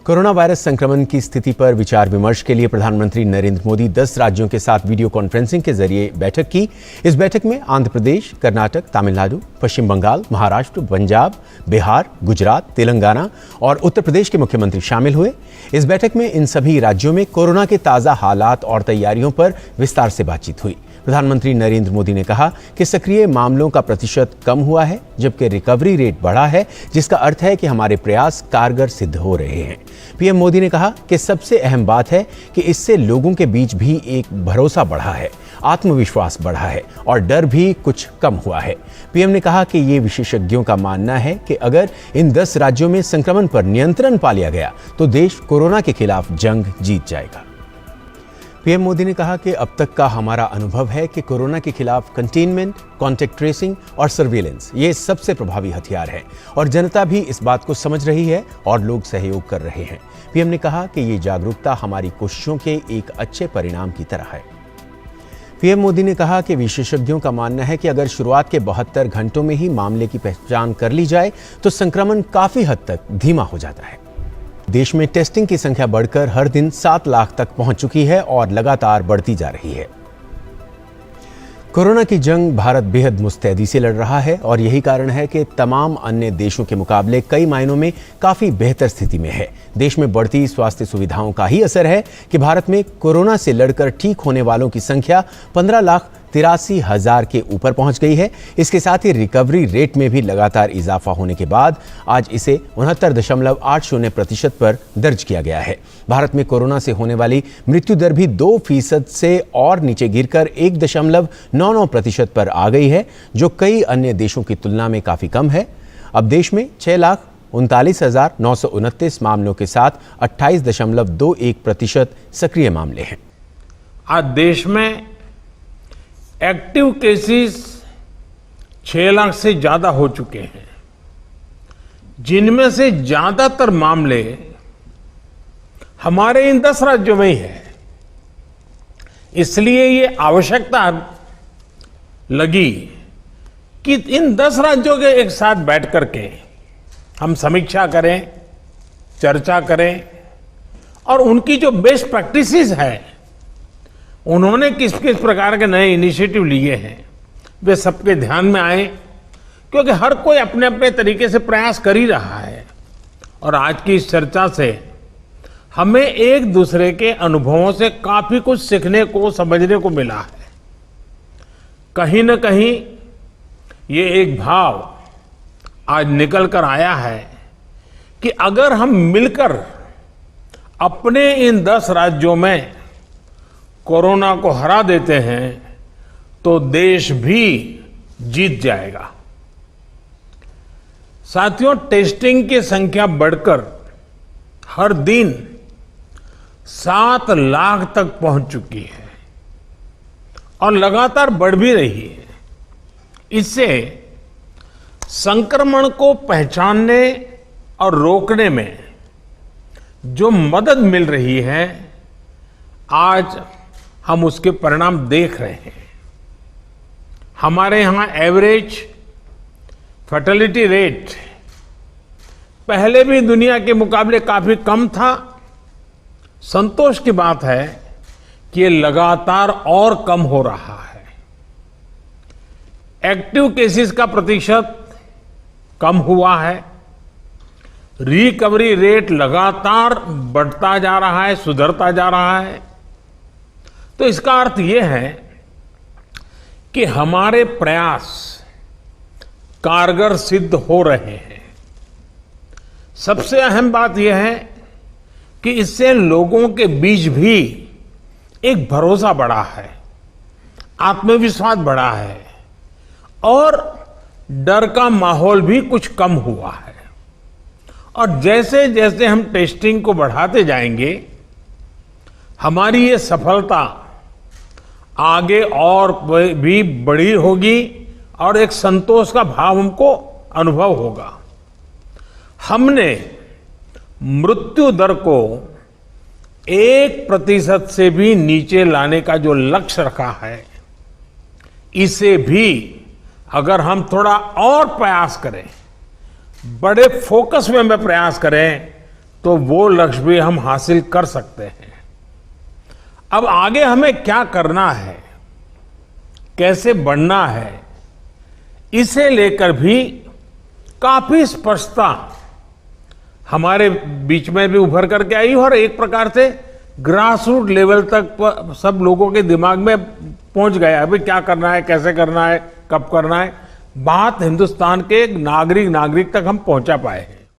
Corona virus संक्रमण की स्थिति पर विचार विमर्श के लिए प्रधानमंत्री नरेंद्र मोदी 10 राज्यों के साथ वीडियो कॉन्फ्रेंसिंग के जरिए बैठक की। इस बैठक में आंध्र प्रदेश, कर्नाटक, तमिलनाडु, पश्चिम बंगाल, महाराष्ट्र, पंजाब, बिहार, गुजरात, तेलंगाना और उत्तर प्रदेश के मुख्यमंत्री शामिल हुए। इस बैठक में इन सभी राज्यों में कोरोना के ताज़ा हालात और तैयारियों पर विस्तार से बातचीत हुई। प्रधानमंत्री नरेंद्र मोदी ने कहा कि सक्रिय मामलों का प्रतिशत कम हुआ है, जबकि रिकवरी रेट बढ़ा है, जिसका अर्थ है कि हमारे प्रयास कारगर सिद्ध हो रहे हैं। पीएम मोदी ने कहा कि सबसे अहम बात है कि इससे लोगों के बीच भी एक भरोसा बढ़ा है, आत्मविश्वास बढ़ा है और डर भी कुछ कम हुआ है। पीएम ने कहा कि ये विशेषज्ञों का मानना है कि अगर इन 10 राज्यों में संक्रमण पर नियंत्रण पा लिया गया तो देश कोरोना के खिलाफ जंग जीत जाएगा। पीएम मोदी ने कहा कि अब तक का हमारा अनुभव है कि कोरोना के खिलाफ कंटेनमेंट, कॉन्टैक्ट ट्रेसिंग और सर्विलेंस ये सबसे प्रभावी हथियार है और जनता भी इस बात को समझ रही है और लोग सहयोग कर रहे हैं। पीएम ने कहा कि ये जागरूकता हमारी कोशिशों के एक अच्छे परिणाम की तरह है। पीएम मोदी ने कहा कि विशेषज्ञों का मानना है कि अगर शुरुआत के 72 घंटों में ही मामले की पहचान कर ली जाए तो संक्रमण काफी हद तक धीमा हो जाता है। देश में टेस्टिंग की संख्या बढ़कर हर दिन 7 लाख तक पहुंच चुकी है और लगातार बढ़ती जा रही है। कोरोना की जंग भारत बेहद मुस्तैदी से लड़ रहा है और यही कारण है कि तमाम अन्य देशों के मुकाबले कई मायनों में काफी बेहतर स्थिति में है। देश में बढ़ती स्वास्थ्य सुविधाओं का ही असर है कि भारत में कोरोना से लड़कर ठीक होने वालों की संख्या 15,83,000 के ऊपर पहुंच गई है। इसके साथ ही रिकवरी रेट में भी लगातार इजाफा होने के बाद आज इसे 69.80% पर दर्ज किया गया है। भारत में कोरोना से होने वाली मृत्यु दर भी 2% से और नीचे गिरकर 1.99% पर आ गई है, जो कई अन्य देशों की तुलना में काफी कम है। अब देश में 6,39,929 मामलों के साथ 28.21% सक्रिय मामले हैं। आज देश में एक्टिव केसेस 6 लाख से ज्यादा हो चुके हैं, जिनमें से ज्यादातर मामले हमारे इन 10 राज्यों में ही है। इसलिए ये आवश्यकता लगी कि इन 10 राज्यों के एक साथ बैठ करके हम समीक्षा करें, चर्चा करें और उनकी जो बेस्ट प्रैक्टिसेस है, उन्होंने किस किस प्रकार के नए इनिशिएटिव लिए हैं, वे सबके ध्यान में आए, क्योंकि हर कोई अपने अपने तरीके से प्रयास कर ही रहा है। और आज की इस चर्चा से हमें एक दूसरे के अनुभवों से काफी कुछ सीखने को, समझने को मिला है। कहीं न कहीं ये एक भाव आज निकल कर आया है कि अगर हम मिलकर अपने इन 10 राज्यों में कोरोना को हरा देते हैं तो देश भी जीत जाएगा। साथियों, टेस्टिंग की संख्या बढ़कर हर दिन 7 लाख तक पहुंच चुकी है और लगातार बढ़ भी रही है। इससे संक्रमण को पहचानने और रोकने में जो मदद मिल रही है, आज हम उसके परिणाम देख रहे हैं। हमारे यहां एवरेज फर्टिलिटी रेट पहले भी दुनिया के मुकाबले काफी कम था। संतोष की बात है कि ये लगातार और कम हो रहा है। एक्टिव केसेस का प्रतिशत कम हुआ है। रिकवरी रेट लगातार बढ़ता जा रहा है, सुधरता जा रहा है। तो इसका अर्थ यह है कि हमारे प्रयास कारगर सिद्ध हो रहे हैं। सबसे अहम बात यह है कि इससे लोगों के बीच भी एक भरोसा बढ़ा है, आत्मविश्वास बढ़ा है और डर का माहौल भी कुछ कम हुआ है। और जैसे जैसे हम टेस्टिंग को बढ़ाते जाएंगे, हमारी ये सफलता आगे और भी बड़ी होगी और एक संतोष का भाव हमको अनुभव होगा। हमने मृत्यु दर को 1% से भी नीचे लाने का जो लक्ष्य रखा है, इसे भी अगर हम थोड़ा और प्रयास करें, बड़े फोकस में प्रयास करें, तो वो लक्ष्य भी हम हासिल कर सकते हैं। अब आगे हमें क्या करना है, कैसे बढ़ना है, इसे लेकर भी काफी स्पष्टता हमारे बीच में भी उभर करके आई और एक प्रकार से ग्रास रूट लेवल तक सब लोगों के दिमाग में पहुंच गया। अभी क्या करना है, कैसे करना है, कब करना है, बात हिंदुस्तान के नागरिक तक हम पहुंचा पाए हैं।